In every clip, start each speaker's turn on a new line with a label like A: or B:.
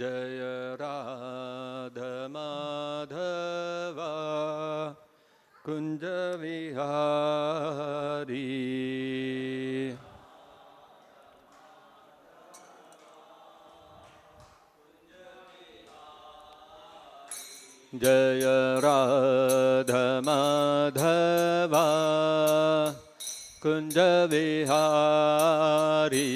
A: जय राधा माधवा कुंज विहारी। जय राधा माधवा कुंज विहारी।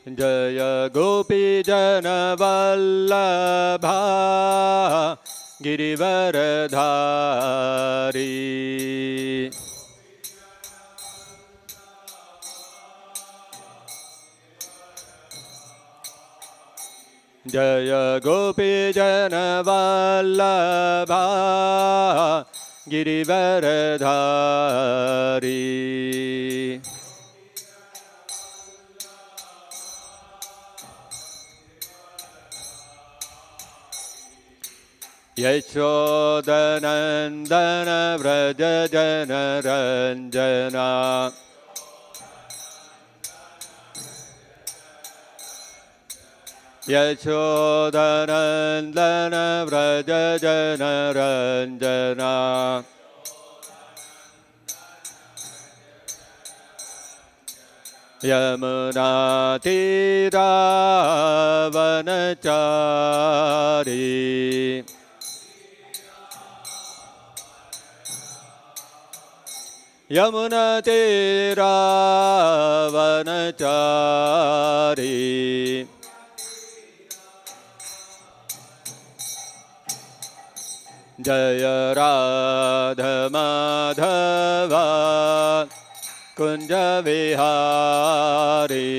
A: जय गोपी जन वल्लभा गिरिवरधारी। जय गोपी जन वल्लभा गिरिवरधारी। यशोदनन्दन व्रज जनरञ्जना। यशोदनन्दन व्रज जनरञ्जना। यमुना तीरावनचारी। यमुना तीरावनचारी। जय राधा माधवा कुंज विहारी।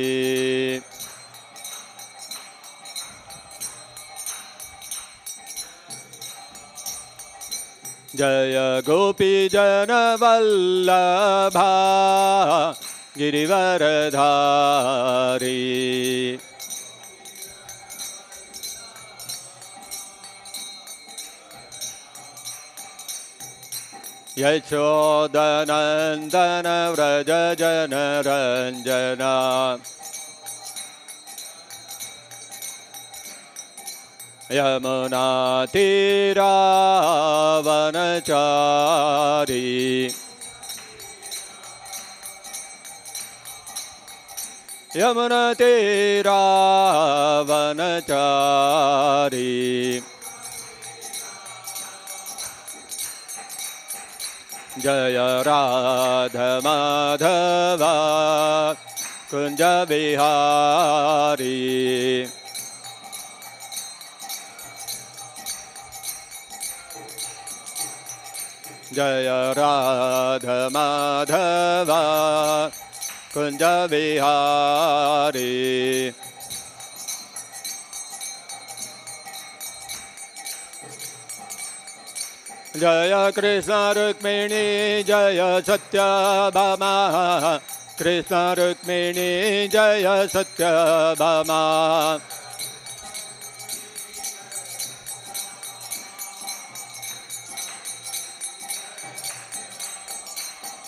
A: जय गोपी जन वल्लभा गिरिवरधारी। यशोदनन्दन व्रज जनरञ्जना। यमुना तीरावनचारी। यमुना तीरावनचारी। जय राधा माधवा कुंज विहारी। जय राधा माधवा कुंज विहारी। जय कृष्ण रुक्मिणी जय सत्यभामा। कृष्ण रुक्मिणी जय सत्यभामा।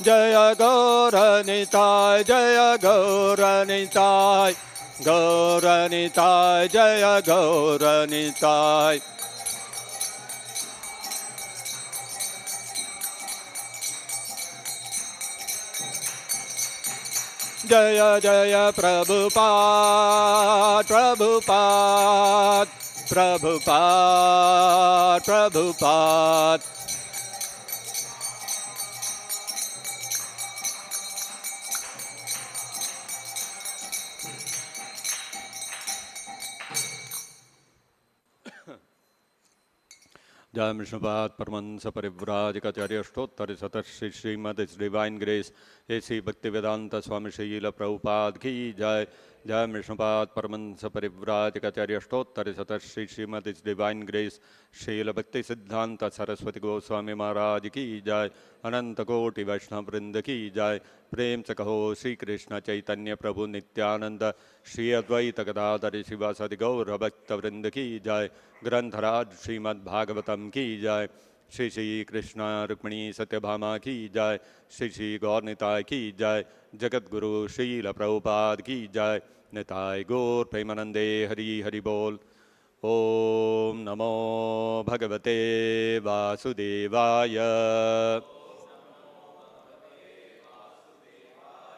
A: जय गौरनिताय जय गौरनिताय। गौरनिताय जय गौरनिताय। जय जय प्रभुपाद प्रभुपाद प्रभुपाद प्रभुपाद। जय विष्णुपाद परमहंस परिव्राजकाचार्य अष्टोत्तर शतश्री श्रीमद डिवाइन ग्रेस ऐसी भक्ति वेदांत स्वामी श्रील प्रभुपाद की जय। जय विष्णुपाद परमहंस परिव्राजकाचार्य अष्टोत्तर शतश्री श्रीमद डिवाइन ग्रेस श्रील भक्ति सिद्धांत सरस्वती गोस्वामी महाराज की जय। अनंत कोटि वैष्णव वृंद की जय। प्रेम से कहो श्री कृष्ण चैतन्य प्रभु नित्यानंद श्री अद्वैत गदाधर शिवासदि गौर भक्त वृंद की जय। ग्रंथराज श्रीमद् भागवतम की जय। श्री श्री कृष्ण रुक्मिणी सत्यभामा की जय, श्री श्री गौर निताय की जय, जगत गुरु श्रील प्रभुपाद की जय, निताय गौर प्रेमानंदे हरि हरि बोल। ओम नमो भगवते वासुदेवाय।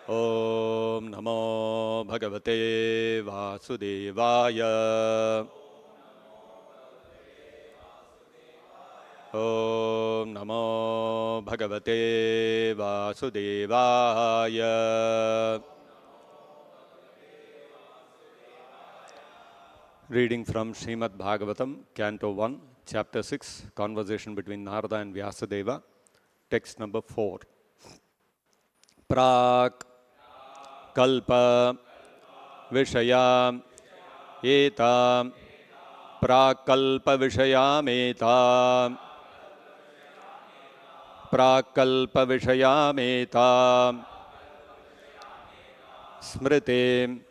A: ओम नमो भगवते वासुदेवाय। ओम नमो भगवते वासुदेवाय। Reading from Srimad-Bhagavatam, Canto 1, Chapter 6, Conversation between Narada and Vyasadeva, text number 4. Prak kalpa vishayam etam prak kalpa vishayam etam prak kalpa vishayam etam smritim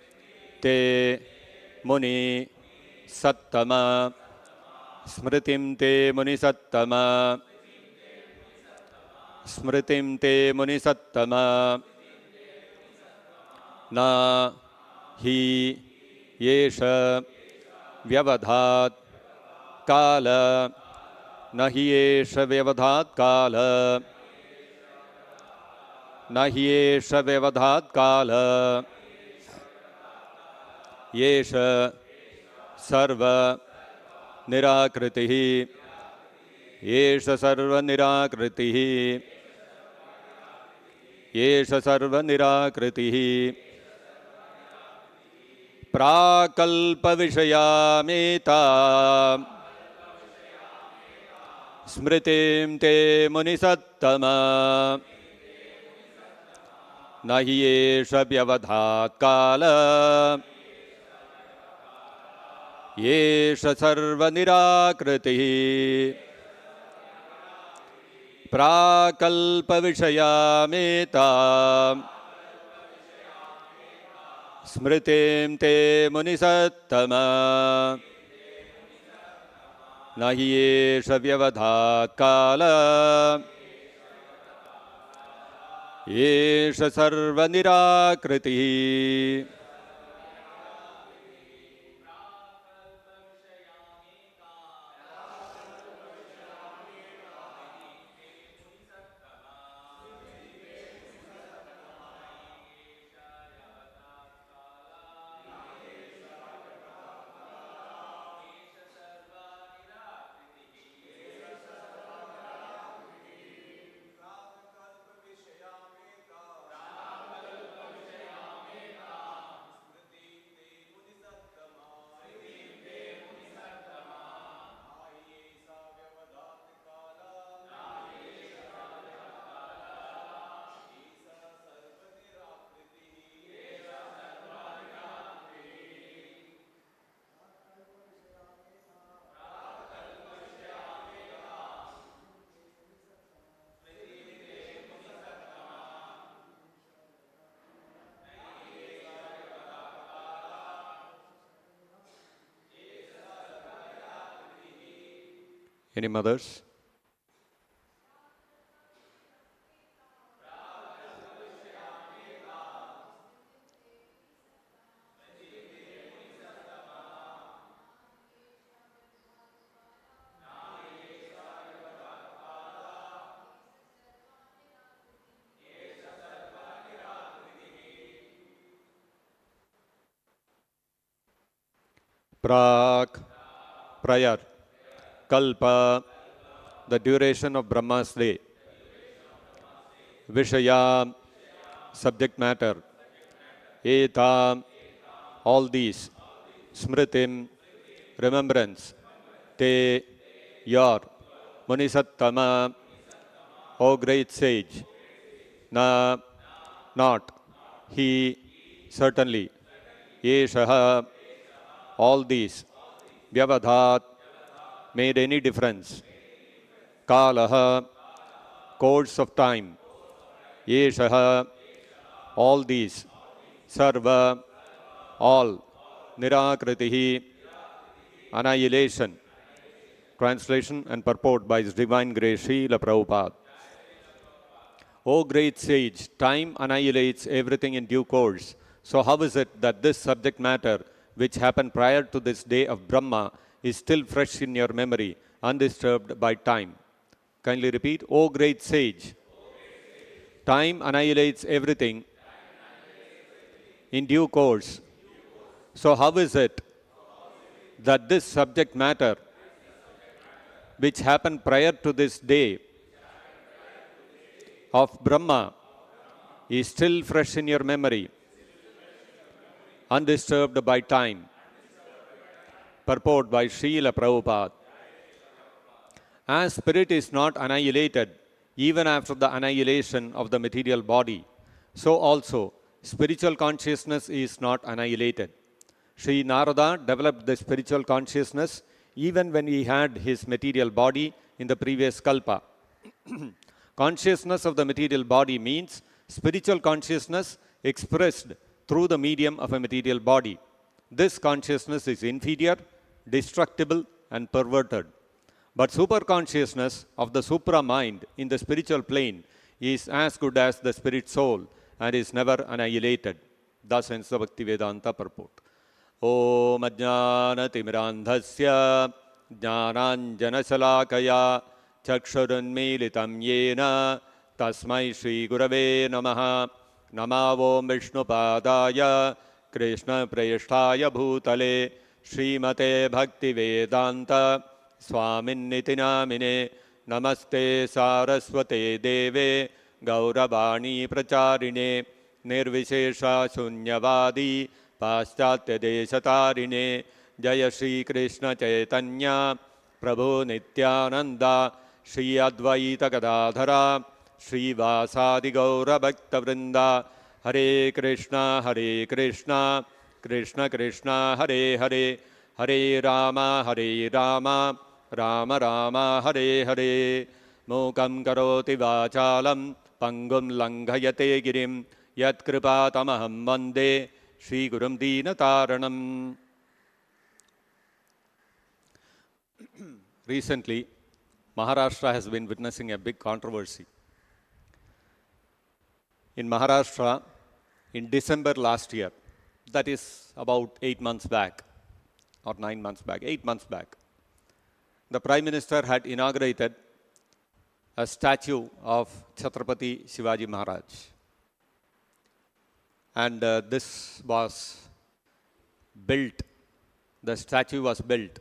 A: te muni sattama smritim te muni sattama smritim te muni sattama na hi yesha vyavadhat kala na hi yesha vyavadhat kala na hi yesha vyavadhat kala yesha sarva nirakritihi yesha sarva nirakritihi yesha sarva nirakritihi prakalpa vishayameta smritim te munisattama nahi yesha vyavadhat kala yesha sarva nirakritihi prakalpa vishayameta smritim te munisattama nahi yesha vyavadhat kala yesha sarva nirakritihi. Any mothers? Prak, prior. Kalpa, the duration of Brahma's day. Vishaya, subject matter. Eta, all these. Smritim, remembrance. Te, your. Munisattama, O great sage. Na, not. He, certainly. Yeshaha, all these. Vyavadhat, made any difference. Kalaha, course of time. Yeshaha, all these. Sarva, all. Nirakritihi, annihilation. Translation and purport by His Divine Grace Srila Prabhupada. O great sage, time annihilates everything in due course. So how is it that this subject matter, which happened prior to this day of Brahma, is still fresh in your memory, undisturbed by time? Kindly repeat. O great sage, time annihilates everything in due course. So how is it that this subject matter, which happened prior to this day of Brahma, is still fresh in your memory, undisturbed by time? Purport by Srila Prabhupada. As spirit is not annihilated even after the annihilation of the material body, so also spiritual consciousness is not annihilated. Sri Narada developed the spiritual consciousness even when he had his material body in the previous kalpa. Consciousness of the material body means spiritual consciousness expressed through the medium of a material body. This consciousness is inferior, destructible, and perverted. But super consciousness of the supra mind in the spiritual plane is as good as the spirit soul and is never annihilated. Thus ends the Bhaktivedanta purport. Om Ajnana-timirandhasya Jnananjana-shalakaya Chakshurunmilitam Yena Tasmai Shri Gurave Namaha. Namo Vishnupadaya Krishna Prayashtaya Bhutale Srimate Bhaktivedanta Swaminiti Namine. Namaste Saraswate Deve Gauravani Pracharine Nirvishesha Sunyavadi Paschatya Deshatarine. Jaya Shri Krishna Chaitanya Prabhu Nityananda Shri Advaita Gadadhara Shri Vasadi Gaura Bhakta Vrinda. Hare Krishna Krishna Krishna Hare Hare, Hare Rama Rama Rama Hare Hare. Mukam karoti vachalam pangum langhayate girim yat kripatamaham vande Shri Gurum Deenataranam. Recently, Maharashtra has been witnessing a big controversy. In Maharashtra, in December last year, that is about 8 months back, or 9 months back, 8 months back, the Prime Minister had inaugurated a statue of Chhatrapati Shivaji Maharaj. And this was built, the statue was built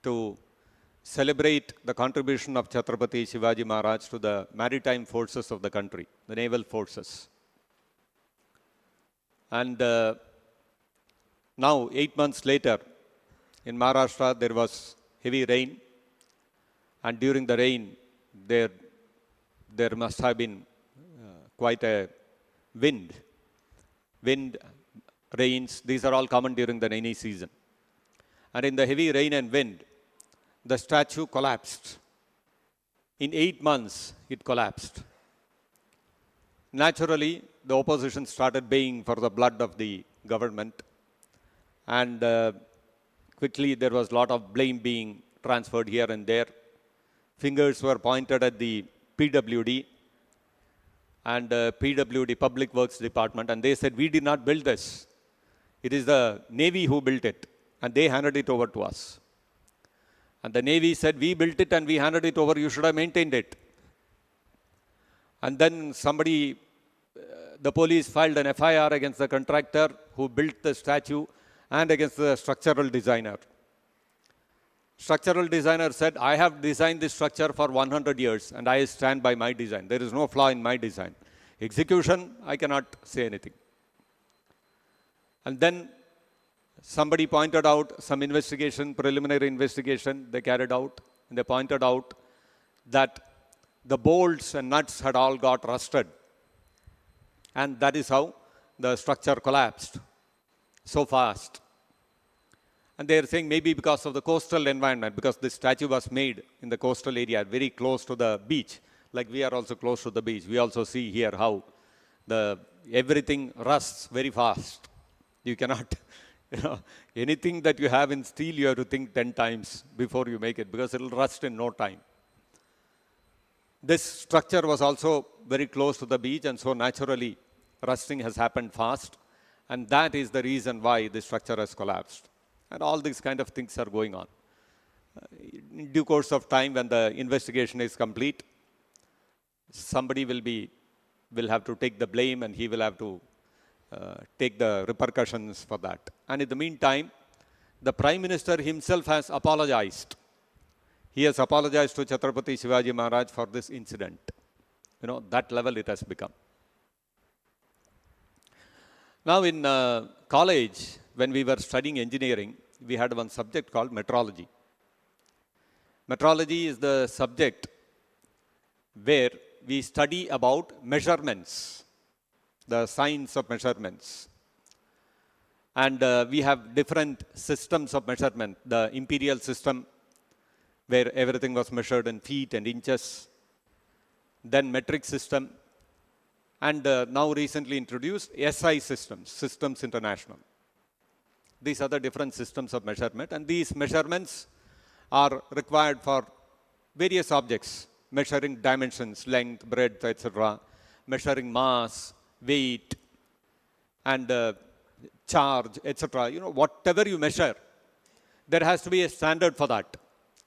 A: to celebrate the contribution of Chhatrapati Shivaji Maharaj to the maritime forces of the country, the naval forces. And now, 8 months later, in Maharashtra, there was heavy rain. And during the rain, there must have been quite a wind. Wind, rains, these are all common during the rainy season. And in the heavy rain and wind, the statue collapsed. In 8 months, it collapsed. Naturally, the opposition started baying for the blood of the government. And quickly, there was a lot of blame being transferred here and there. Fingers were pointed at the PWD and PWD, Public Works Department, and they said, we did not build this. It is the Navy who built it, and they handed it over to us. And the Navy said, we built it and we handed it over, you should have maintained it. And then somebody, the police filed an FIR against the contractor who built the statue and against the structural designer. Structural designer said, I have designed this structure for 100 years and I stand by my design. There is no flaw in my design. Execution, I cannot say anything. And then somebody pointed out some investigation, preliminary investigation they carried out, and they pointed out that the bolts and nuts had all got rusted. And that is how the structure collapsed so fast. And they are saying maybe because of the coastal environment, because this statue was made in the coastal area, very close to the beach. Like we are also close to the beach. We also see here how everything rusts very fast. You cannot You know, anything that you have in steel, you have to think 10 times before you make it, because it will rust in no time. This structure was also very close to the beach, and so naturally rusting has happened fast, and that is the reason why the structure has collapsed. And all these kind of things are going on. In due course of time, when the investigation is complete, somebody will have to take the blame, and he will have to take the repercussions for that. And in the meantime, the Prime Minister himself has apologized. He has apologized to Chhatrapati Shivaji Maharaj for this incident. You know, that level it has become. Now in college, when we were studying engineering, we had one subject called metrology. Metrology is the subject where we study about measurements, the science of measurements. And we have different systems of measurement. The imperial system, where everything was measured in feet and inches. Then metric system. And now recently introduced SI systems, Systems International. These are the different systems of measurement. And these measurements are required for various objects, measuring dimensions, length, breadth, etc., measuring mass, weight, and charge, etc. You know, whatever you measure, there has to be a standard for that.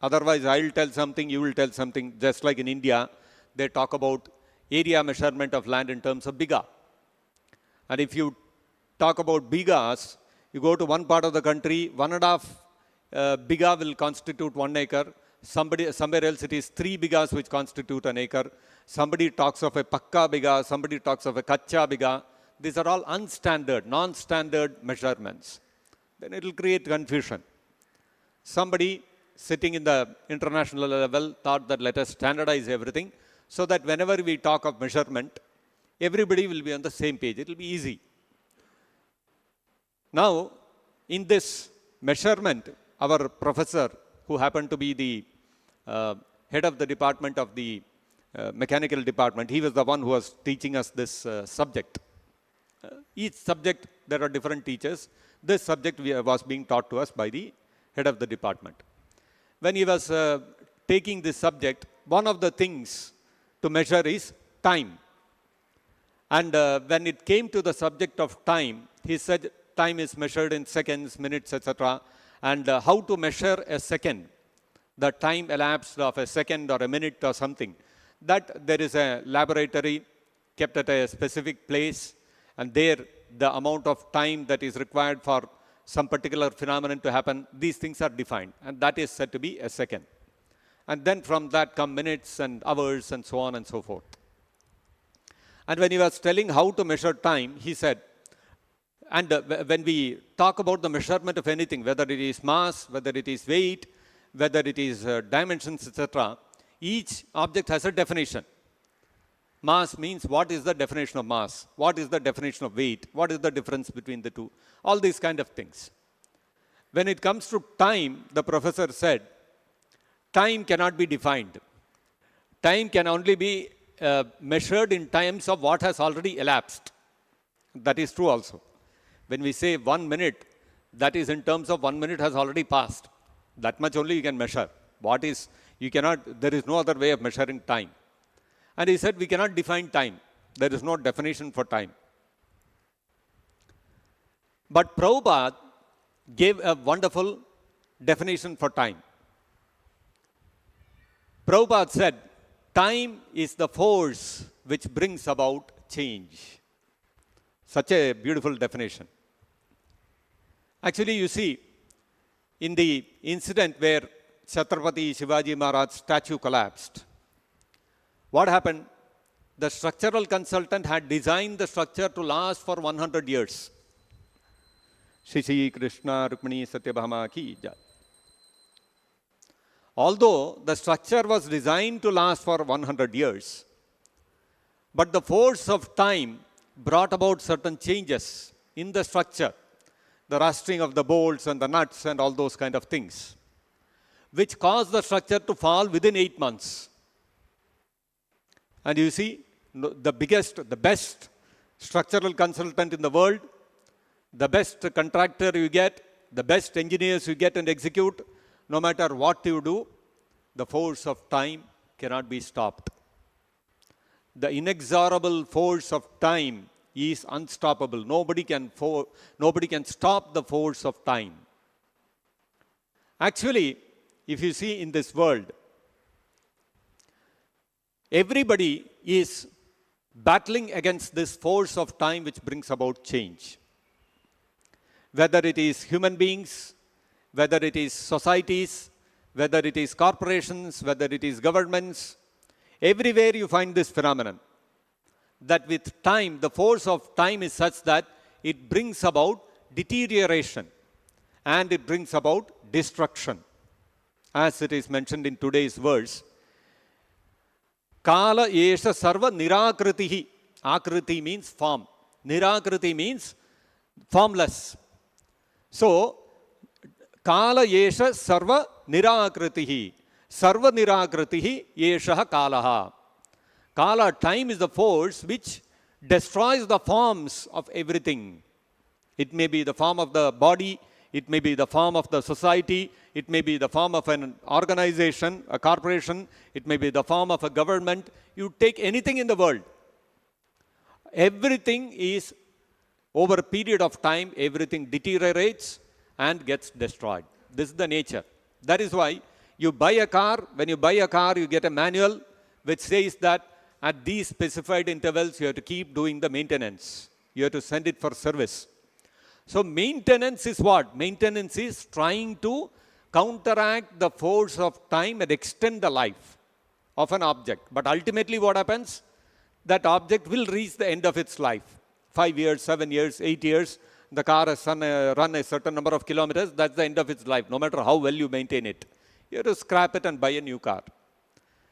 A: Otherwise, I will tell something, you will tell something. Just like in India, they talk about area measurement of land in terms of biga. And if you talk about bigas, you go to one part of the country, 1.5 biga will constitute 1 acre. Somewhere else it is 3 bigas which constitute an acre. Somebody talks of a pakka biga, somebody talks of a kacha biga. These are all unstandard, non-standard measurements. Then it will create confusion. Somebody sitting in the international level thought that let us standardize everything so that whenever we talk of measurement, everybody will be on the same page. It will be easy. Now, in this measurement, our professor, who happened to be the head of the department of the mechanical department, he was the one who was teaching us this subject. Each subject, there are different teachers. This subject was being taught to us by the head of the department. When he was taking this subject, one of the things to measure is time. And when it came to the subject of time, he said time is measured in seconds, minutes, etc. And how to measure a second, the time elapsed of a second or a minute or something, that there is a laboratory kept at a specific place, and there the amount of time that is required for some particular phenomenon to happen, these things are defined, and that is said to be a second. And then from that come minutes and hours and so on and so forth. And when he was telling how to measure time, he said, and when we talk about the measurement of anything, whether it is mass, whether it is weight, whether it is dimensions, etc., each object has a definition. Mass means what is the definition of mass? What is the definition of weight? What is the difference between the two? All these kind of things. When it comes to time, the professor said, time cannot be defined. Time can only be measured in terms of what has already elapsed. That is true also. When we say 1 minute, that is in terms of 1 minute has already passed. That much only you can measure. What is, you cannot, there is no other way of measuring time. And he said, we cannot define time. There is no definition for time. But Prabhupada gave a wonderful definition for time. Prabhupada said, time is the force which brings about change. Such a beautiful definition. Actually, you see, in the incident where Chhatrapati Shivaji Maharaj's statue collapsed, what happened? The structural consultant had designed the structure to last for 100 years. Shri Krishna Rukmini Satyabhama ki jai. Although the structure was designed to last for 100 years, but the force of time brought about certain changes in the structure, the rusting of the bolts and the nuts and all those kind of things, which caused the structure to fall within 8 months. And you see, the best structural consultant in the world the best contractor you get, the best engineers you get and execute, no matter what you do, the force of time cannot be stopped. The inexorable force of time is unstoppable. Nobody can stop the force of time. Actually, if you see in this world, everybody is battling against this force of time which brings about change. Whether it is human beings, whether it is societies, whether it is corporations, whether it is governments, everywhere you find this phenomenon. That with time, the force of time is such that it brings about deterioration and it brings about destruction. As it is mentioned in today's verse, Kala Esha Sarva Nirakritihi. Akriti means form. Nirakriti means formless. So, Kala Esha Sarva Nirakritihi. Sarva Nirakritihi Esha Kalaha. Kala, time, is the force which destroys the forms of everything. It may be the form of the body, it may be the form of the society, it may be the form of an organization, a corporation, it may be the form of a government. You take anything in the world. Everything is, over a period of time, everything deteriorates and gets destroyed. This is the nature. That is why you buy a car. When you buy a car, you get a manual which says that at these specified intervals, you have to keep doing the maintenance. You have to send it for service. So maintenance is what? Maintenance is trying to counteract the force of time and extend the life of an object. But ultimately what happens? That object will reach the end of its life. 5 years, 7 years, 8 years, the car has run a certain number of kilometers, that's the end of its life, no matter how well you maintain it. You have to scrap it and buy a new car.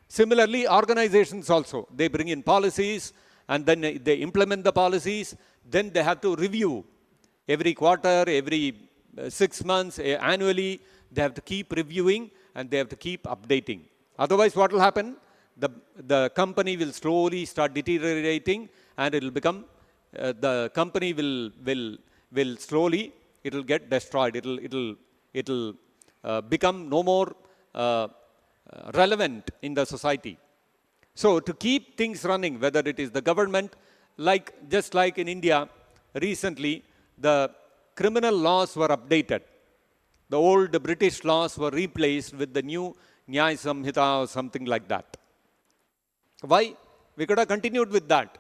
A: Similarly, organizations also, they bring in policies and then they implement the policies, then they have to review every quarter, every 6 months, annually. They have to keep reviewing and they have to keep updating. Otherwise, what will happen? The company will slowly start deteriorating and it will become, the company will slowly, it will get destroyed. It will become no more relevant in the society. So to keep things running, whether it is the government, just like in India, recently the criminal laws were updated. The old British laws were replaced with the new Nyaya Samhita or something like that. Why? We could have continued with that.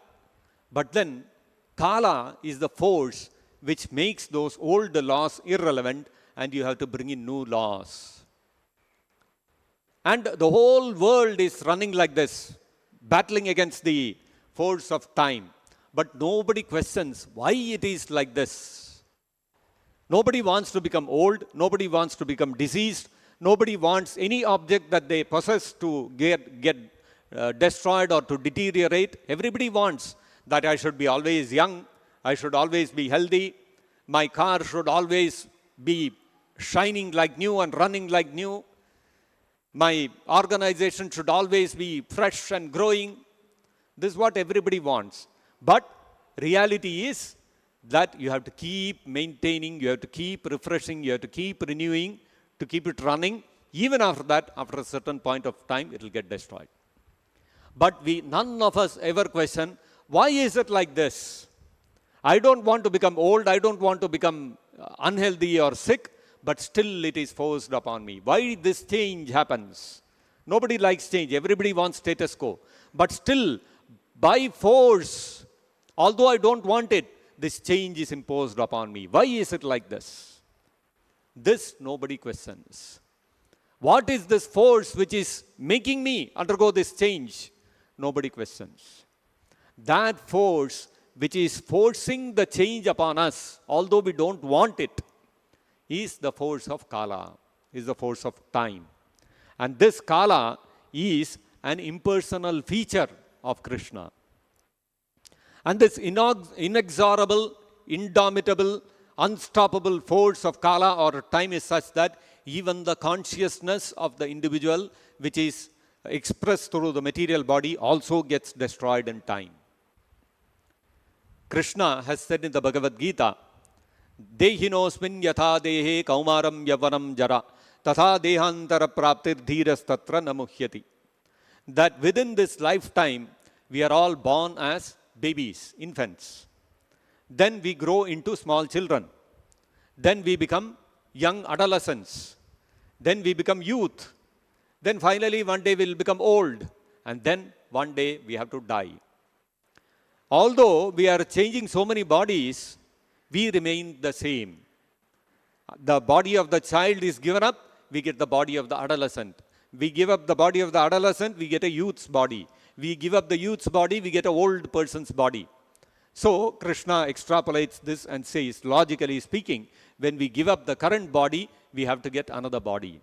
A: But then Kala is the force which makes those old laws irrelevant and you have to bring in new laws. And the whole world is running like this, battling against the force of time. But nobody questions why it is like this. Nobody wants to become old. Nobody wants to become diseased. Nobody wants any object that they possess to get destroyed or to deteriorate. Everybody wants that I should be always young. I should always be healthy. My car should always be shining like new and running like new. My organization should always be fresh and growing. This is what everybody wants. But reality is that you have to keep maintaining, you have to keep refreshing, you have to keep renewing to keep it running. Even after that, after a certain point of time, it will get destroyed. But none of us ever question, why is it like this? I don't want to become old, I don't want to become unhealthy or sick, but still it is forced upon me. Why this change happens? Nobody likes change. Everybody wants status quo. But still, by force, although I don't want it, this change is imposed upon me. Why is it like this? This nobody questions. What is this force which is making me undergo this change? Nobody questions. That force which is forcing the change upon us, although we don't want it, is the force of Kala, is the force of time. And this Kala is an impersonal feature of Krishna. And this inexorable, indomitable, unstoppable force of Kala or time is such that even the consciousness of the individual, which is expressed through the material body, also gets destroyed in time. Krishna has said in the Bhagavad Gita Dehinosmin yatha dehe kaumaram yavanam jara tatha dehantara praptir dhiras tatra namuhyati. That within this lifetime, we are all born as babies, infants. Then we grow into small children. Then we become young adolescents. Then we become youth. Then finally one day we'll become old. And then one day we have to die. Although we are changing so many bodies, we remain the same. The body of the child is given up, we get the body of the adolescent. We give up the body of the adolescent, we get a youth's body. We give up the youth's body, we get an old person's body. So Krishna extrapolates this and says, logically speaking, when we give up the current body, we have to get another body.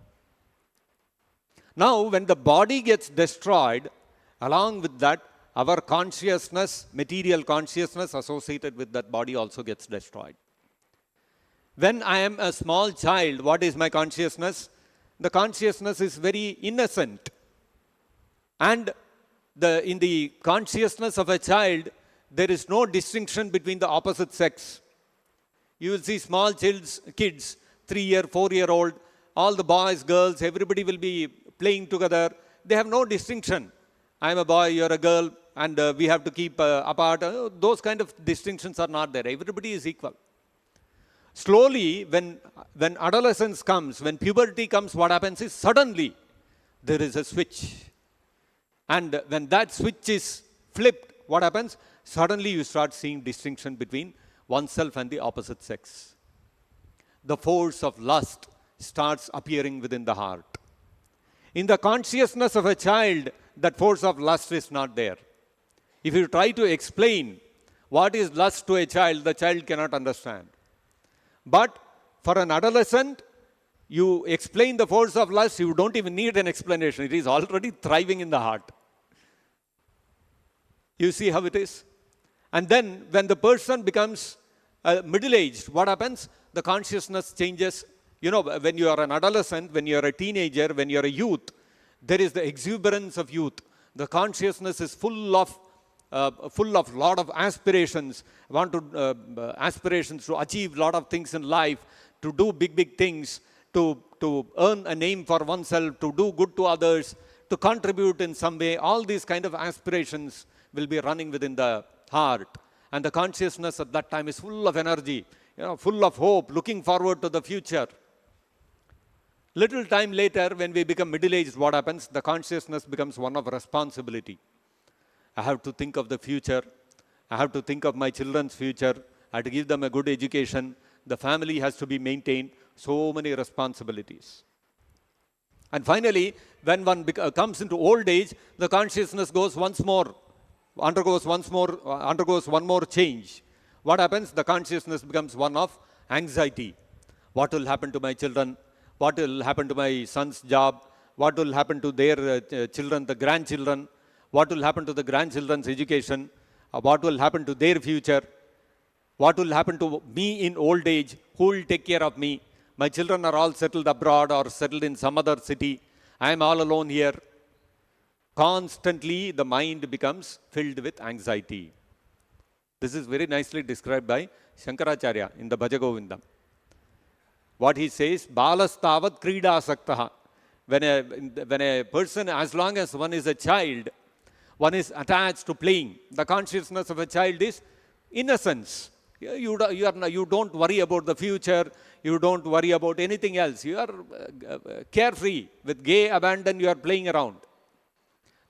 A: Now, when the body gets destroyed, along with that, our consciousness, material consciousness associated with that body also gets destroyed. When I am a small child, what is my consciousness? The consciousness is very innocent. And in the consciousness of a child, there is no distinction between the opposite sex. You will see small kids, 3-year, 4-year-old, all the boys, girls, everybody will be playing together. They have no distinction. I am a boy, you are a girl, and we have to keep apart. Those kind of distinctions are not there. Everybody is equal. Slowly, when adolescence comes, when puberty comes, what happens is suddenly there is a switch. And when that switch is flipped, what happens? Suddenly you start seeing distinction between oneself and the opposite sex. The force of lust starts appearing within the heart. In the consciousness of a child, that force of lust is not there. If you try to explain what is lust to a child, the child cannot understand. But for an adolescent, you explain the force of lust, you don't even need an explanation. It is already thriving in the heart. You see how it is? And then when the person becomes middle-aged, what happens? The consciousness changes. You know, when you are an adolescent, when you are a teenager, when you are a youth, there is the exuberance of youth. The consciousness is full of lot of aspirations. Aspirations to achieve lot of things in life, to do big things, to earn a name for oneself, to do good to others, to contribute in some way. All these kind of aspirations will be running within the heart. And the consciousness at that time is full of energy, full of hope, looking forward to the future. Little time later, when we become middle-aged, what happens? The consciousness becomes one of responsibility. I have to think of the future. I have to think of my children's future. I have to give them a good education. The family has to be maintained. So many responsibilities. And finally, when one comes into old age, the consciousness undergoes one more change. What happens? The consciousness becomes one of anxiety. What will happen to my children? What will happen to my son's job? What will happen to their children, the grandchildren? What will happen to the grandchildren's education? What will happen to their future? What will happen to me in old age? Who will take care of me? My children are all settled abroad or settled in some other city. I am all alone here. Constantly, the mind becomes filled with anxiety. This is very nicely described by Shankaracharya in the Bhaja Govindam. What he says, Balastavat Krida Saktaha. When a person, as long as one is a child, one is attached to playing. The consciousness of a child is innocence. You don't worry about the future. You don't worry about anything else. You are carefree. With gay abandon, you are playing around.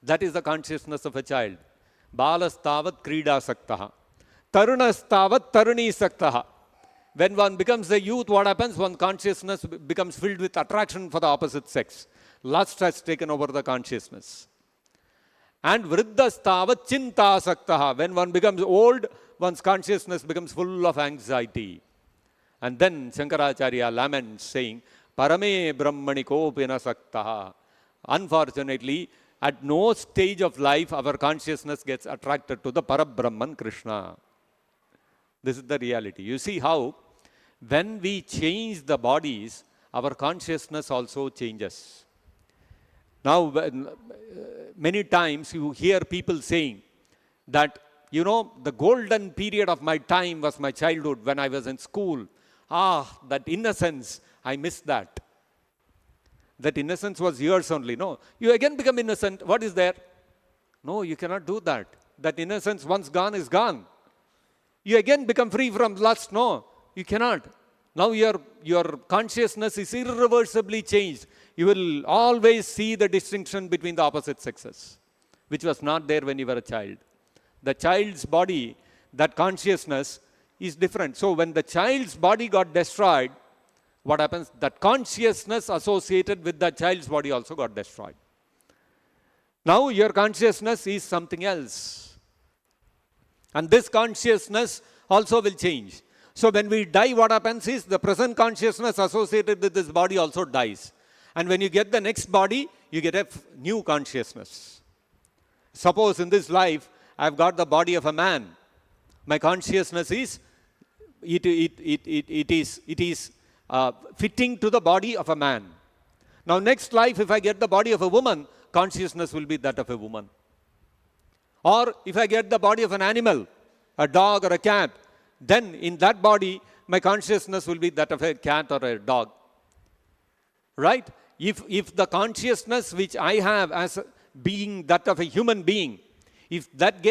A: That is the consciousness of a child. Balastavat Krida Saktaha. Tarunastavat Taruni Saktaha. When one becomes a youth, what happens? One consciousness becomes filled with attraction for the opposite sex. Lust has taken over the consciousness. And Vriddhastavat Chinta Saktaha. When one becomes old, one's consciousness becomes full of anxiety. And then Shankaracharya laments saying, Parame Brahmani Kopina Saktaha. Unfortunately, at no stage of life, our consciousness gets attracted to the Parabrahman Krishna. This is the reality. You see how when we change the bodies, our consciousness also changes. Now, many times you hear people saying that, the golden period of my time was my childhood when I was in school. that innocence, I missed that. That innocence was yours only. No, you again become innocent. What is there? No, you cannot do that. That innocence once gone is gone. You again become free from lust. No, you cannot. Now your consciousness is irreversibly changed. You will always see the distinction between the opposite sexes, which was not there when you were a child. The child's body, that consciousness is different. So when the child's body got destroyed, what happens? That consciousness associated with the child's body also got destroyed. Now your consciousness is something else. And this consciousness also will change. So when we die, what happens is the present consciousness associated with this body also dies. And when you get the next body, you get a new consciousness. Suppose in this life, I've got the body of a man. My consciousness is, it is fitting to the body of a man. Now next life, if I get the body of a woman, consciousness will be that of a woman. Or if I get the body of an animal, a dog or a cat, then in that body, my consciousness will be that of a cat or a dog. Right? If the consciousness which I have as being that of a human being, if that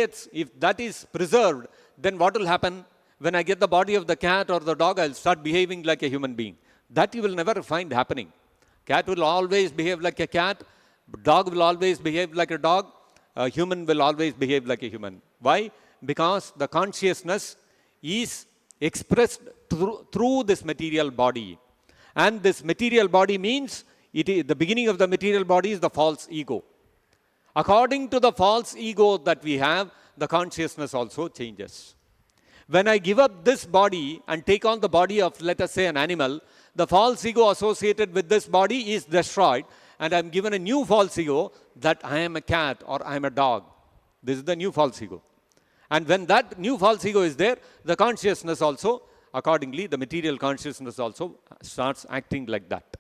A: is preserved, then what will happen? When I get the body of the cat or the dog, I'll start behaving like a human being. That you will never find happening. Cat will always behave like a cat. Dog will always behave like a dog. A human will always behave like a human. Why? Because the consciousness is expressed through this material body. And this material body means, the beginning of the material body is the false ego. According to the false ego that we have, the consciousness also changes. When I give up this body and take on the body of, let us say, an animal, the false ego associated with this body is destroyed, and I'm given a new false ego that I am a cat or I am a dog. This is the new false ego. And when that new false ego is there, the consciousness also, accordingly, the material consciousness also starts acting like that.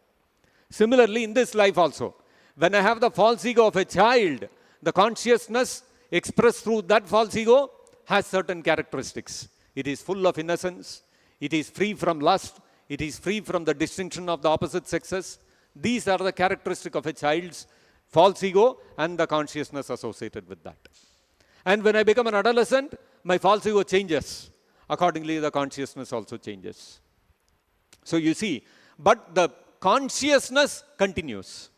A: Similarly, in this life also, when I have the false ego of a child, the consciousness expressed through that false ego has certain characteristics. It is full of innocence. It is free from lust. It is free from the distinction of the opposite sexes. These are the characteristics of a child's false ego and the consciousness associated with that. And when I become an adolescent, my false ego changes. Accordingly, the consciousness also changes. So you see, but the consciousness continues.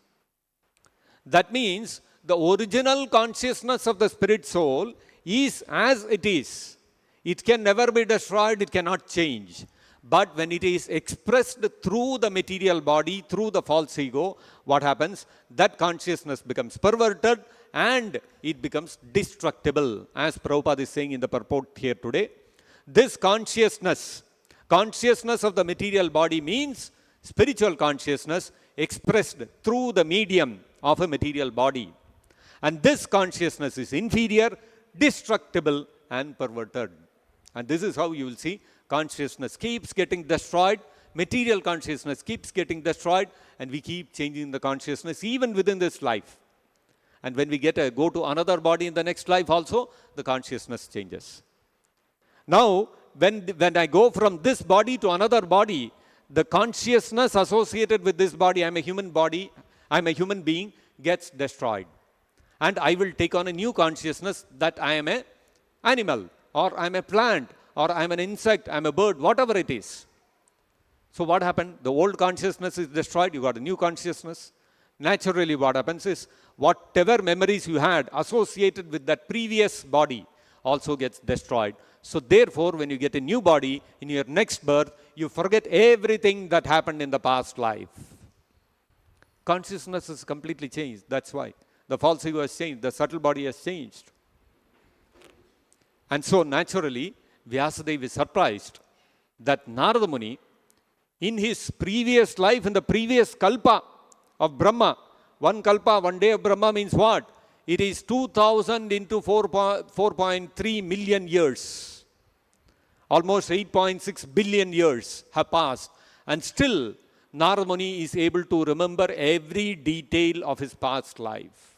A: That means the original consciousness of the spirit soul is as it is. It can never be destroyed, it cannot change. But when it is expressed through the material body, through the false ego, what happens? That consciousness becomes perverted and it becomes destructible, as Prabhupada is saying in the purport here today. This consciousness of the material body means spiritual consciousness expressed through the medium of a material body. And this consciousness is inferior, destructible and perverted. And this is how you will see consciousness keeps getting destroyed, material consciousness keeps getting destroyed, and we keep changing the consciousness even within this life. And when we go to another body in the next life also, the consciousness changes. Now, when I go from this body to another body, the consciousness associated with this body, I'm a human being, gets destroyed. And I will take on a new consciousness that I am an animal, or I'm a plant, or I'm an insect, I'm a bird, whatever it is. So what happened? The old consciousness is destroyed, you got a new consciousness. Naturally, what happens is, whatever memories you had associated with that previous body also gets destroyed. So therefore, when you get a new body in your next birth, you forget everything that happened in the past life. Consciousness is completely changed. That's why. The false ego has changed. The subtle body has changed. And so naturally, Vyasadeva is surprised that Narada Muni, in his previous life, in the previous kalpa of Brahma, one kalpa, one day of Brahma means what? It is 2000 into 4.3 million years. Almost 8.6 billion years have passed. And still, Narada Muni is able to remember every detail of his past life.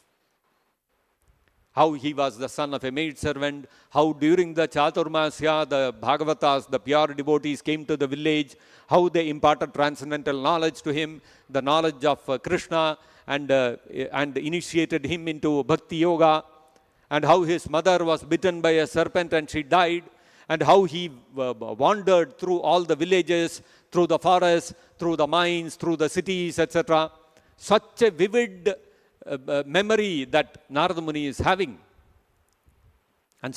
A: how he was the son of a maidservant, how during the Chaturmasya, the Bhagavatas, the pure devotees came to the village, how they imparted transcendental knowledge to him, the knowledge of Krishna, and initiated him into Bhakti Yoga, and how his mother was bitten by a serpent and she died, and how he wandered through all the villages, through the forests, through the mines, through the cities, etc. Such a vivid memory that Narada Muni is having. And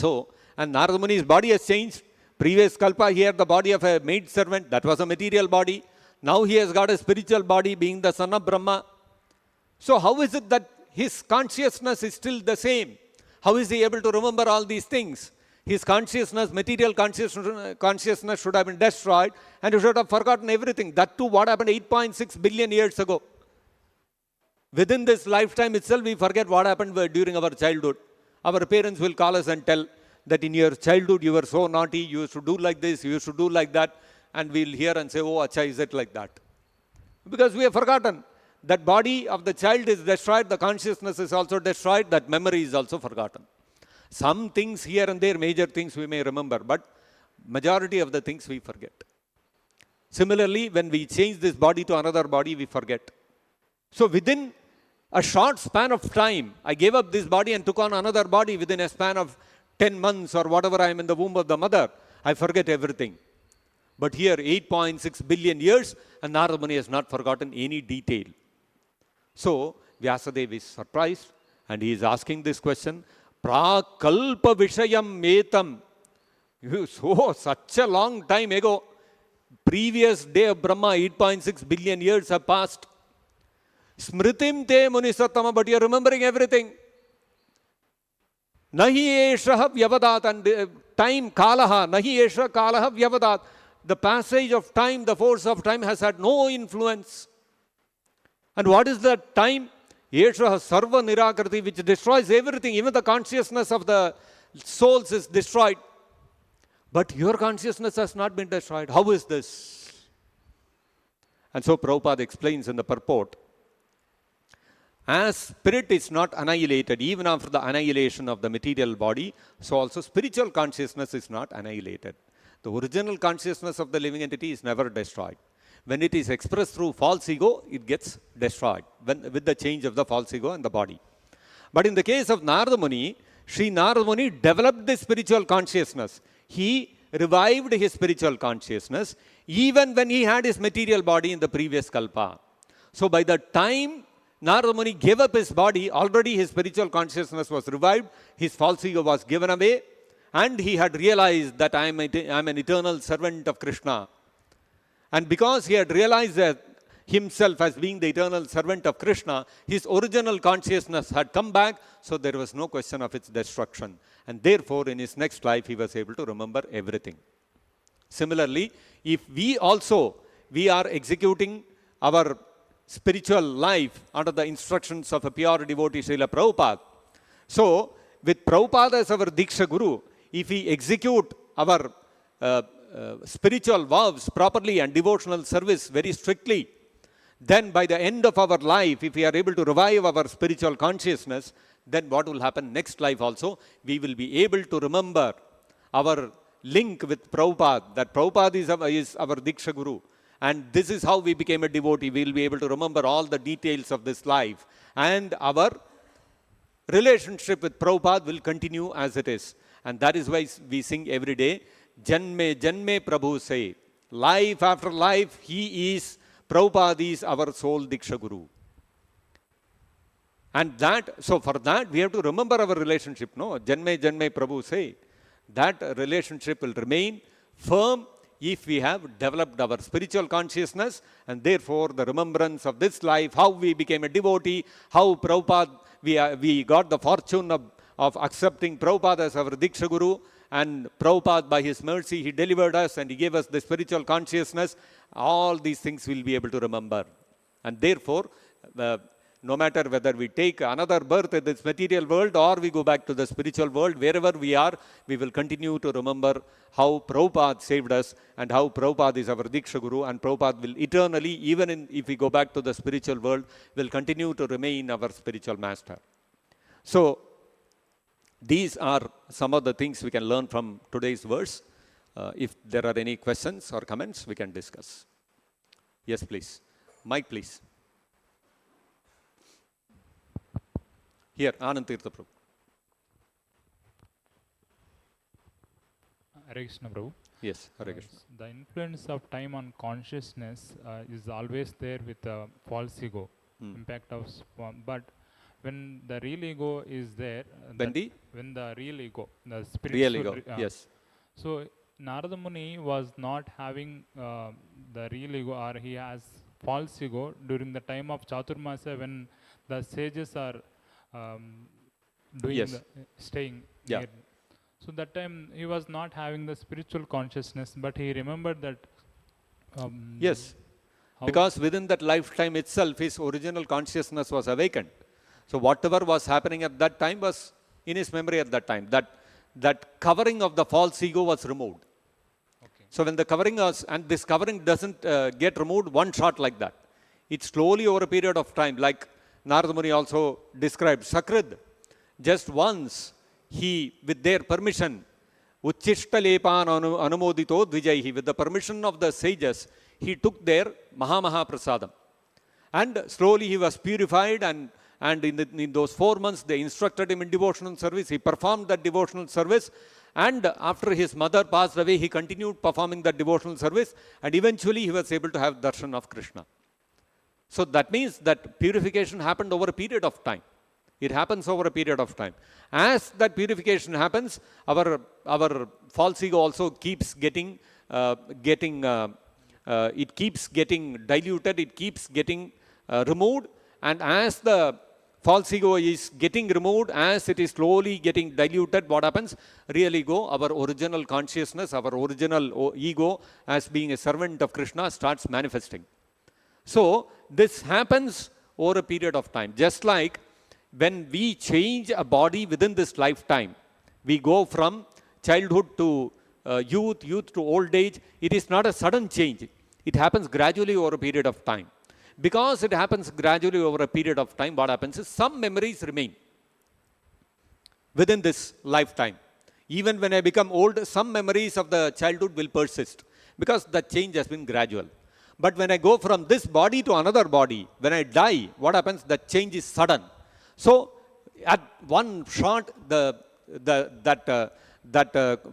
A: Narada Muni's body has changed. Previous kalpa, he had the body of a maid servant. That was a material body. Now he has got a spiritual body, being the son of Brahma. So how is it that his consciousness is still the same? How is he able to remember all these things? His consciousness, material consciousness should have been destroyed, and he should have forgotten everything. That too, what happened 8.6 billion years ago. Within this lifetime itself, we forget what happened during our childhood. Our parents will call us and tell that in your childhood you were so naughty, you used to do like this, you used to do like that, and we'll hear and say, oh, acha, is it like that? Because we have forgotten. That body of the child is destroyed, the consciousness is also destroyed, that memory is also forgotten. Some things here and there, major things we may remember, but majority of the things we forget. Similarly, when we change this body to another body, we forget. So within a short span of time, I gave up this body and took on another body within a span of 10 months or whatever I am in the womb of the mother. I forget everything. But here, 8.6 billion years, and Narada Muni has not forgotten any detail. So, Vyasadeva is surprised, and he is asking this question, Prakalpa Vishayam Metam. So, such a long time ago, previous day of Brahma, 8.6 billion years have passed. Smritim te Munisatama, but you are remembering everything. Nahi esha vyavadat, and time, kalaha, nahi esha kalaha vyavadat. The passage of time, the force of time has had no influence. And what is that time? Esha sarva nirakriti, which destroys everything. Even the consciousness of the souls is destroyed. But your consciousness has not been destroyed. How is this? And so Prabhupada explains in the purport, as spirit is not annihilated even after the annihilation of the material body, so also spiritual consciousness is not annihilated. The original consciousness of the living entity is never destroyed. When it is expressed through false ego, it gets destroyed with the change of the false ego and the body. But in the case of Narada Muni, Sri Narada Muni developed this spiritual consciousness. He revived his spiritual consciousness even when he had his material body in the previous kalpa. So by the time Narada Muni gave up his body, already his spiritual consciousness was revived, his false ego was given away, and he had realized that I am an eternal servant of Krishna. And because he had realized that himself as being the eternal servant of Krishna, his original consciousness had come back, so there was no question of its destruction. And therefore, in his next life, he was able to remember everything. Similarly, if we are executing our spiritual life under the instructions of a pure devotee, Srila Prabhupada. So, with Prabhupada as our Diksha Guru, if we execute our spiritual vows properly and devotional service very strictly, then by the end of our life, if we are able to revive our spiritual consciousness, then what will happen next life also? We will be able to remember our link with Prabhupada, that Prabhupada is our Diksha Guru. And this is how we became a devotee. We will be able to remember all the details of this life. And our relationship with Prabhupada will continue as it is. And that is why we sing every day, Janme Janme Prabhu say. Life after life, Prabhupada is our sole Diksha Guru. And so for that, we have to remember our relationship. No, Janme Janme Prabhu say. That relationship will remain firm if we have developed our spiritual consciousness, and therefore the remembrance of this life, how we became a devotee, how Prabhupada, we got the fortune of accepting Prabhupada as our Diksha Guru, and Prabhupada by his mercy, he delivered us and he gave us the spiritual consciousness. All these things we'll be able to remember. And therefore, no matter whether we take another birth in this material world or we go back to the spiritual world, wherever we are, we will continue to remember how Prabhupada saved us and how Prabhupada is our Diksha Guru, and Prabhupada will eternally, even if we go back to the spiritual world, will continue to remain our spiritual master. So, These are some of the things we can learn from today's verse. If there are any questions or comments, we can discuss. Yes, please. Mike, please. Here, Anand Tirtha Prabhu.
B: Hare Krishna Prabhu.
A: Yes, Hare Krishna.
B: The influence of time on consciousness is always there with the false ego, impact of but when the real ego is there, when the real ego, the spiritual
A: real ego, yes.
B: So Narada Muni was not having the real ego, or he has false ego during the time of Chaturmasa when the sages are doing staying near. So that time he was not having the spiritual consciousness, but he remembered that.
A: Yes, because within that lifetime itself, his original consciousness was awakened. So whatever was happening at that time was in his memory at that time. That covering of the false ego was removed.
B: Okay.
A: So when the covering was, and this covering doesn't get removed one shot like that. It's slowly over a period of time, like Narada Muni also described, Sakrid, just once he, with their permission, Uchishta Lepan Anumodito Dvijaihi, with the permission of the sages, he took their Maha Prasadam. And slowly he was purified, and in those 4 months they instructed him in devotional service. He performed that devotional service, and after his mother passed away, he continued performing that devotional service, and eventually he was able to have darshan of Krishna. So that means that purification happened over a period of time. It happens over a period of time. As that purification happens, our false ego also keeps getting it keeps getting diluted, it keeps getting removed, and as the false ego is getting removed, as it is slowly getting diluted, what happens? Real ego, our original consciousness, our original ego as being a servant of Krishna starts manifesting. So this happens over a period of time. Just like when we change a body within this lifetime, we go from childhood to youth to old age. It is not a sudden change. It happens gradually over a period of time. Because it happens gradually over a period of time, what happens is some memories remain within this lifetime. Even when I become old, some memories of the childhood will persist because the change has been gradual. But when I go from this body to another body, when I die, what happens? The change is sudden. So at one shot, that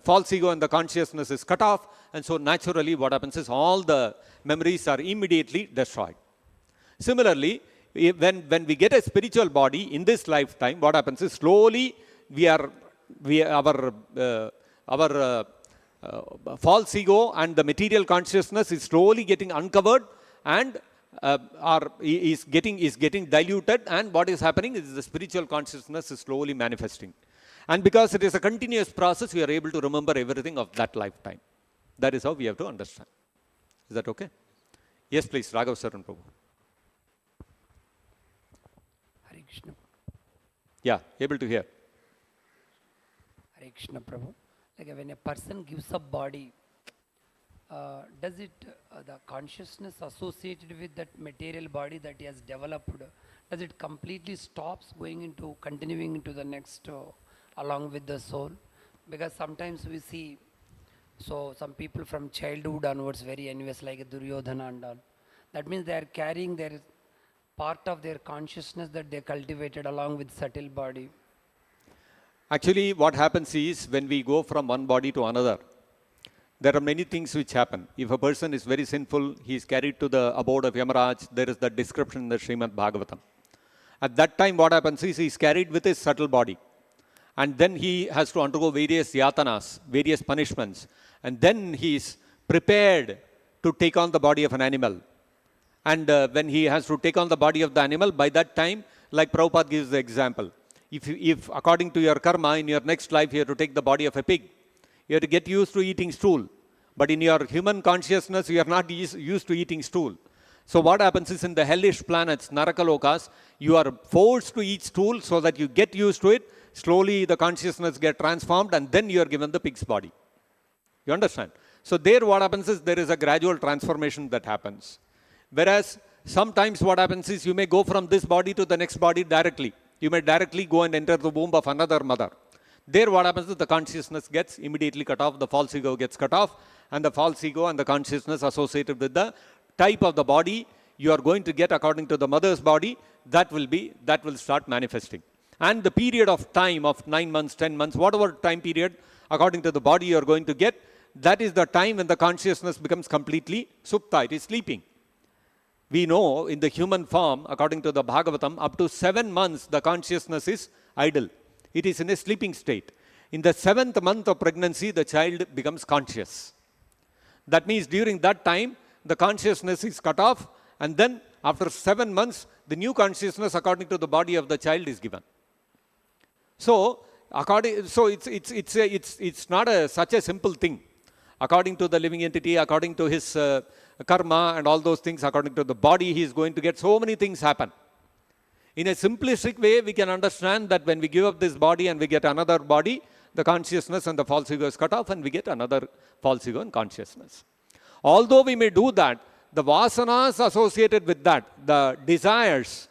A: false ego and the consciousness is cut off, and so naturally what happens is all the memories are immediately destroyed. Similarly, when we get a spiritual body in this lifetime, what happens is slowly our false ego and the material consciousness is slowly getting uncovered and is getting diluted, and what is happening is the spiritual consciousness is slowly manifesting. And because it is a continuous process, we are able to remember everything of that lifetime. That is how we have to understand. Is that okay? Yes, please, Raghav Saran Prabhu.
C: Hare Krishna.
A: Yeah, able to hear.
C: Hare Krishna Prabhu. Like when a person gives up body, does it, the consciousness associated with that material body that he has developed, does it completely stops continuing into the next along with the soul? Because sometimes we see, so some people from childhood onwards very envious, like Duryodhana and all. That means they are carrying their part of their consciousness that they cultivated along with subtle body.
A: Actually, what happens is when we go from one body to another, there are many things which happen. If a person is very sinful, he is carried to the abode of Yamaraj. There is that description in the Srimad-Bhagavatam. At that time, what happens is he is carried with his subtle body. And then he has to undergo various yatanas, various punishments. And then he is prepared to take on the body of an animal. And when he has to take on the body of the animal, by that time, like Prabhupada gives the example, if according to your karma, in your next life, you have to take the body of a pig, you have to get used to eating stool. But in your human consciousness, you are not used to eating stool. So what happens is in the hellish planets, Narakalokas, you are forced to eat stool so that you get used to it. Slowly the consciousness gets transformed and then you are given the pig's body. You understand? So there what happens is there is a gradual transformation that happens. Whereas sometimes what happens is you may go from this body to the next body directly. You may directly go and enter the womb of another mother. There what happens is the consciousness gets immediately cut off, the false ego gets cut off, and the false ego and the consciousness associated with the type of the body you are going to get according to the mother's body, that will start manifesting. And the period of time of 9 months, 10 months, whatever time period according to the body you are going to get, that is the time when the consciousness becomes completely supta, it is sleeping. We know in the human form, according to the Bhagavatam, up to 7 months the consciousness is idle. It is in a sleeping state. In the 7th month of pregnancy, the child becomes conscious. That means during that time, the consciousness is cut off, and then after 7 months, the new consciousness according to the body of the child is given. So, it's not such a simple thing. According to the living entity, according to his karma and all those things, according to the body, he is going to get so many things happen. In a simplistic way, we can understand that when we give up this body and we get another body, the consciousness and the false ego is cut off and we get another false ego and consciousness. Although we may do that, the vasanas associated with that, the desires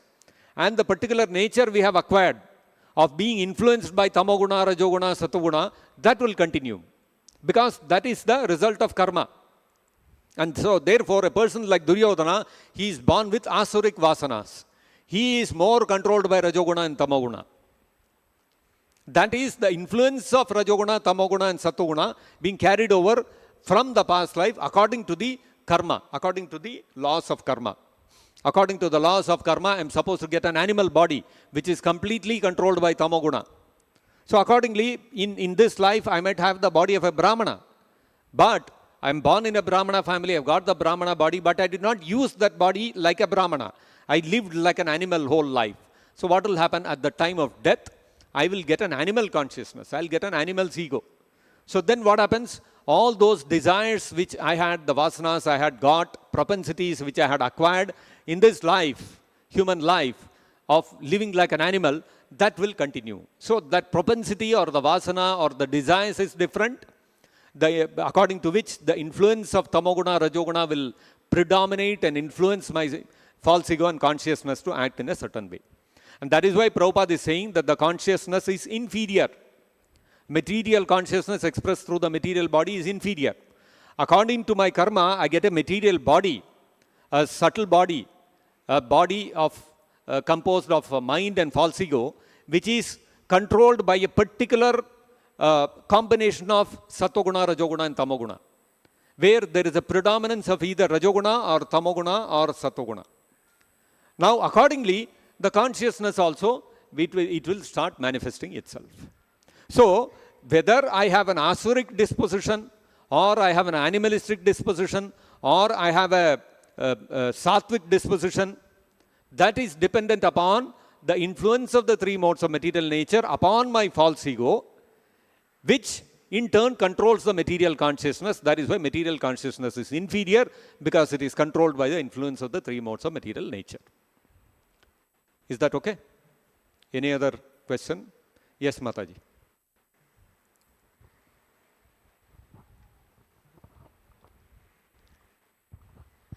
A: and the particular nature we have acquired of being influenced by tamoguna, rajoguna, satoguna, that will continue. Because that is the result of karma. And so therefore a person like Duryodhana, he is born with asuric vasanas. He is more controlled by rajoguna and tamoguna. That is the influence of rajoguna, tamoguna and satoguna being carried over from the past life according to the karma, according to the laws of karma. According to the laws of karma, I am supposed to get an animal body which is completely controlled by tamoguna. So accordingly, in this life, I might have the body of a Brahmana. But I am born in a Brahmana family, I have got the Brahmana body, but I did not use that body like a Brahmana. I lived like an animal whole life. So what will happen at the time of death? I will get an animal consciousness. I will get an animal's ego. So then what happens? All those desires which I had, the vasanas I had got, propensities which I had acquired in this life, human life, of living like an animal, that will continue. So that propensity or the vasana or the desires is different, according to which the influence of tamoguna, rajoguna will predominate and influence my false ego and consciousness to act in a certain way. And that is why Prabhupada is saying that the consciousness is inferior. Material consciousness expressed through the material body is inferior. According to my karma, I get a material body, a subtle body, a body of composed of mind and false ego, which is controlled by a particular combination of satoguna, rajoguna and tamoguna, where there is a predominance of either rajoguna or tamoguna or satoguna. Now accordingly, the consciousness also, it will start manifesting itself. So whether I have an asuric disposition or I have an animalistic disposition or I have a sattvic disposition, that is dependent upon the influence of the three modes of material nature upon my false ego, which in turn controls the material consciousness. That is why material consciousness is inferior, because it is controlled by the influence of the three modes of material nature. Is that okay? Any other question? Yes, Mataji.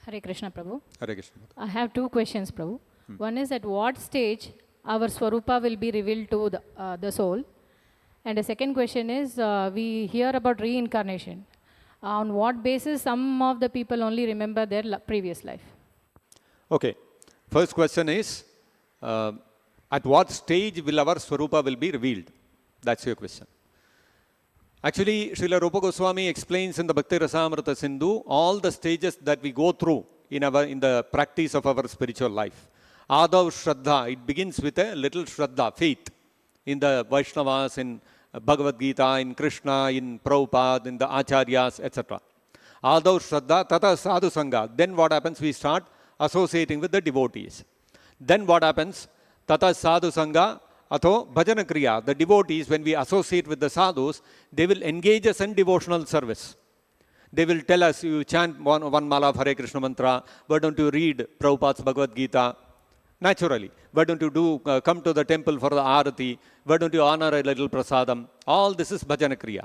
D: Hare Krishna, Prabhu.
A: Hare Krishna.
D: I have two questions, Prabhu. One is, at what stage our Swarupa will be revealed to the soul? And the second question is, we hear about reincarnation. On what basis some of the people only remember their previous life? Okay.
A: First question is, at what stage will our Swarupa will be revealed? That's your question. Actually, Srila Rupa Goswami explains in the Bhakti Rasamrita Sindhu all the stages that we go through in the practice of our spiritual life. Adav Shraddha, it begins with a little Shraddha, faith, in the Vaishnavas, in Bhagavad Gita, in Krishna, in Prabhupada, in the Acharyas, etc. Adav Shraddha, Tata Sadhu Sangha. Then what happens? We start associating with the devotees. Then what happens? Tata Sadhu Sangha, Atho Bhajana Kriya. The devotees, when we associate with the sadhus, they will engage us in devotional service. They will tell us, you chant one mala of Hare Krishna mantra, why don't you read Prabhupada's Bhagavad Gita? Naturally. Why don't you come to the temple for the arati? Why don't you honor a little prasadam? All this is Bhajana Kriya.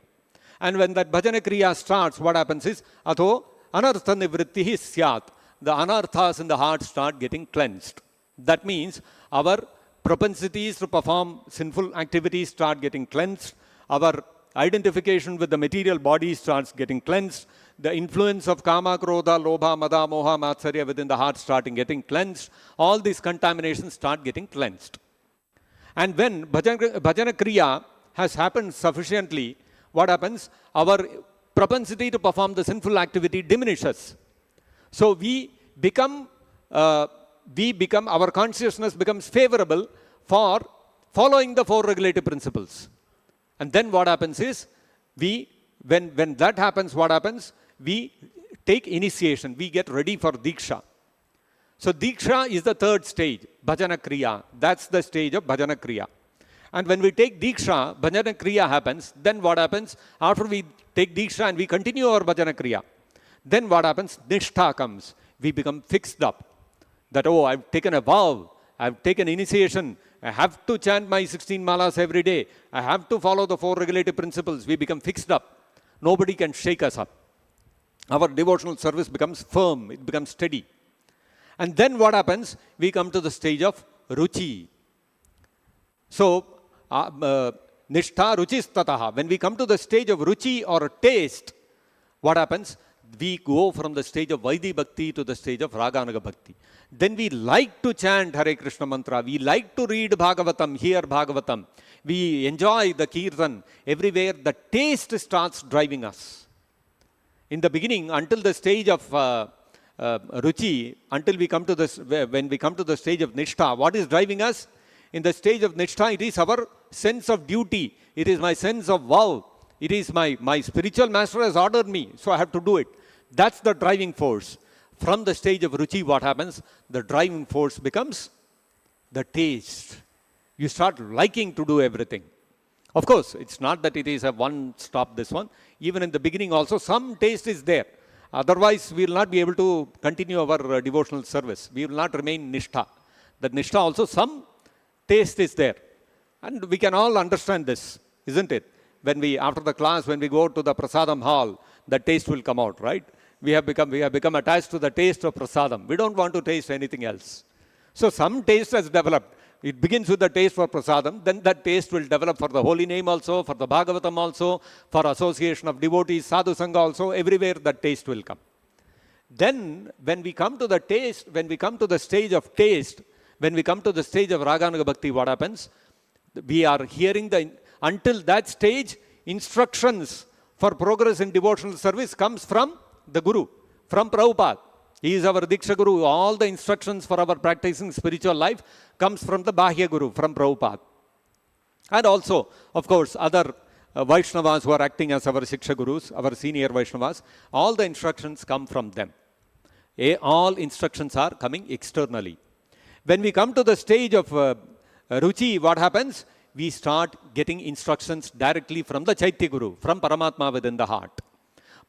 A: And when that Bhajana Kriya starts, what happens is, Atho anartha nivrittihi syat. The anarthas in the heart start getting cleansed. That means our propensities to perform sinful activities start getting cleansed. our identification with the material body starts getting cleansed. The influence of kama, krodha, lobha, mada, moha, matsarya within the heart starting getting cleansed. All these contaminations start getting cleansed. And when bhajana kriya has happened sufficiently, what happens? Our propensity to perform the sinful activity diminishes. So we become, our consciousness becomes favorable for following the 4 regulative principles. And then what happens is, when that happens, what happens? We take initiation, we get ready for Diksha. So Diksha is the 3rd stage, Bhajana Kriya. That's the stage of Bhajana Kriya. And when we take Diksha, Bhajana Kriya happens. Then what happens? After we take Diksha and we continue our Bhajana Kriya, then what happens? Nishtha comes. We become fixed up. That, oh, I've taken a vow, I've taken initiation, I have to chant my 16 malas every day, I have to follow the 4 regulative principles. We become fixed up. Nobody can shake us up. Our devotional service becomes firm, it becomes steady. And then what happens? We come to the stage of Ruchi. So, Nishtha Ruchistataha. When we come to the stage of Ruchi or taste, what happens? We go from the stage of Vaidhi Bhakti to the stage of Raganaga Bhakti. Then we like to chant Hare Krishna mantra. We like to read Bhagavatam, hear Bhagavatam. We enjoy the Kirtan. Everywhere the taste starts driving us. In the beginning, until the stage of Ruchi, until we come to this, when we come to the stage of Nishtha, what is driving us? In the stage of Nishtha, it is our sense of duty. It is my sense of vow. It is my spiritual master has ordered me, so I have to do it. That's the driving force. From the stage of Ruchi, what happens? The driving force becomes the taste. You start liking to do everything. Of course, it's not that it is a one-stop this one. Even in the beginning also, some taste is there. Otherwise, we will not be able to continue our devotional service. We will not remain Nishtha. That Nishtha also, some taste is there. And we can all understand this, isn't it? When we, after the class, when we go to the prasadam hall, the taste will come out, right? We have become attached to the taste of prasadam. We don't want to taste anything else. So some taste has developed. It begins with the taste for prasadam, then that taste will develop for the holy name also, for the Bhagavatam also, for association of devotees, sadhu sangha also, everywhere that taste will come. Then when we come to the taste, when we come to the stage of taste, when we come to the stage of Raganaga Bhakti, what happens? We are hearing until that stage, instructions for progress in devotional service comes from the Guru, from Prabhupada. He is our Diksha Guru. All the instructions for our practicing spiritual life comes from the Bahya Guru, from Prabhupada. And also, of course, other Vaishnavas who are acting as our Shiksha Gurus, our senior Vaishnavas, all the instructions come from them. All instructions are coming externally. When we come to the stage of Ruchi, what happens? We start getting instructions directly from the Chaitya Guru, from Paramatma within the heart.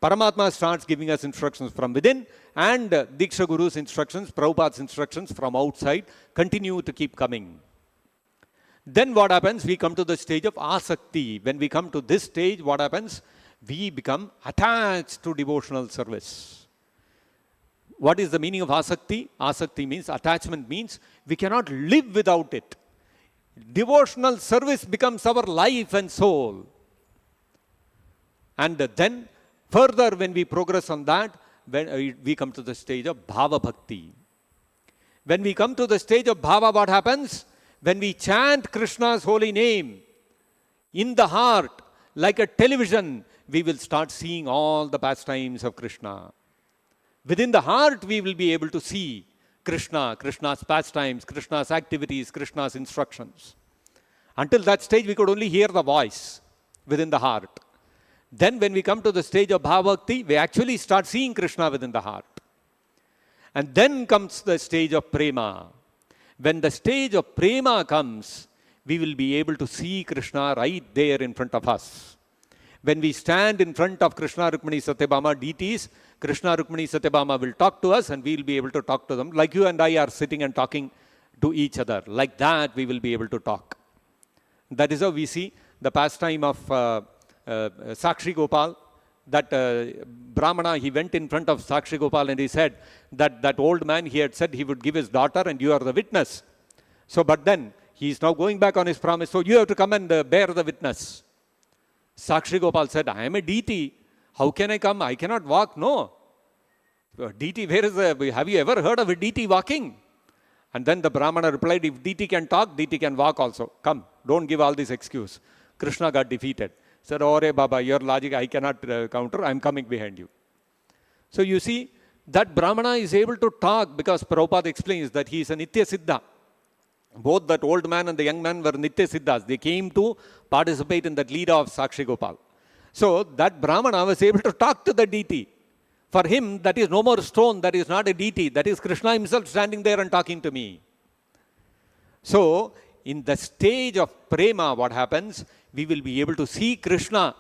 A: Paramatma starts giving us instructions from within, and Diksha Guru's instructions, Prabhupada's instructions from outside continue to keep coming. Then what happens? We come to the stage of Asakti. When we come to this stage, what happens? We become attached to devotional service. What is the meaning of Asakti? Asakti means, attachment means, we cannot live without it. Devotional service becomes our life and soul. And then further, when we progress on that, when we come to the stage of Bhava Bhakti. When we come to the stage of Bhava, what happens? When we chant Krishna's holy name in the heart, like a television, we will start seeing all the pastimes of Krishna. Within the heart, we will be able to see Krishna, Krishna's pastimes, Krishna's activities, Krishna's instructions. Until that stage, we could only hear the voice within the heart. Then when we come to the stage of Bhakti, we actually start seeing Krishna within the heart. And then comes the stage of Prema. When the stage of Prema comes, we will be able to see Krishna right there in front of us. When we stand in front of Krishna, Rukmini, Satyabhama deities, Krishna, Rukmini, Satyabhama will talk to us and we will be able to talk to them. Like you and I are sitting and talking to each other. Like that, we will be able to talk. That is how we see the pastime of Sakshi Gopal. That Brahmana, he went in front of Sakshi Gopal and he said that old man, he had said he would give his daughter and you are the witness. So, but then he is now going back on his promise. So you have to come and bear the witness. Sakshi Gopal said, I am a deity. How can I come? I cannot walk. No. Deity, where is have you ever heard of a deity walking? And then the Brahmana replied, if deity can talk, deity can walk also. Come, don't give all this excuse. Krishna got defeated. Said, oh, Re Baba, your logic I cannot counter. I am coming behind you. So you see, that Brahmana is able to talk because Prabhupada explains that he is a Nitya Siddha. Both that old man and the young man were Nitya Siddhas. They came to participate in that Leela of Sakshi Gopal. So that Brahmana was able to talk to the deity. For him, that is no more stone, that is not a deity. That is Krishna himself standing there and talking to me. So, in the stage of prema, what happens? We will be able to see Krishna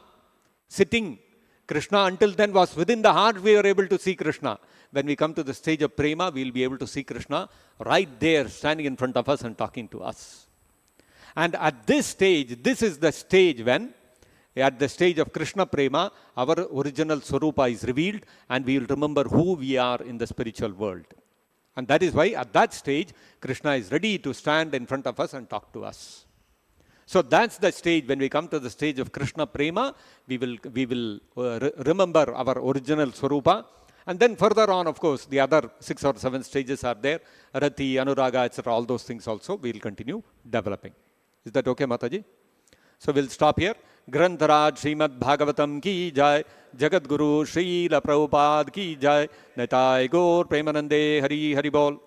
A: sitting. Krishna until then was within the heart, we are able to see Krishna. When we come to the stage of prema, we will be able to see Krishna right there, standing in front of us and talking to us. And at this stage, this is the stage when, at the stage of Krishna prema, our original Swarupa is revealed and we will remember who we are in the spiritual world. And that is why at that stage, Krishna is ready to stand in front of us and talk to us. So that's the stage. When we come to the stage of Krishna prema, we will remember our original Swarupa. And then further on, of course, the other 6 or 7 stages are there. Rati, Anuraga, etc. All those things also we will continue developing. Is that okay, Mataji? So we'll stop here. Grantharaj Srimad-Bhagavatam ki jai, Jagat Guru Srila Prabhupada ki jai, Nitai Gaur Premanande Hari Hari Bol.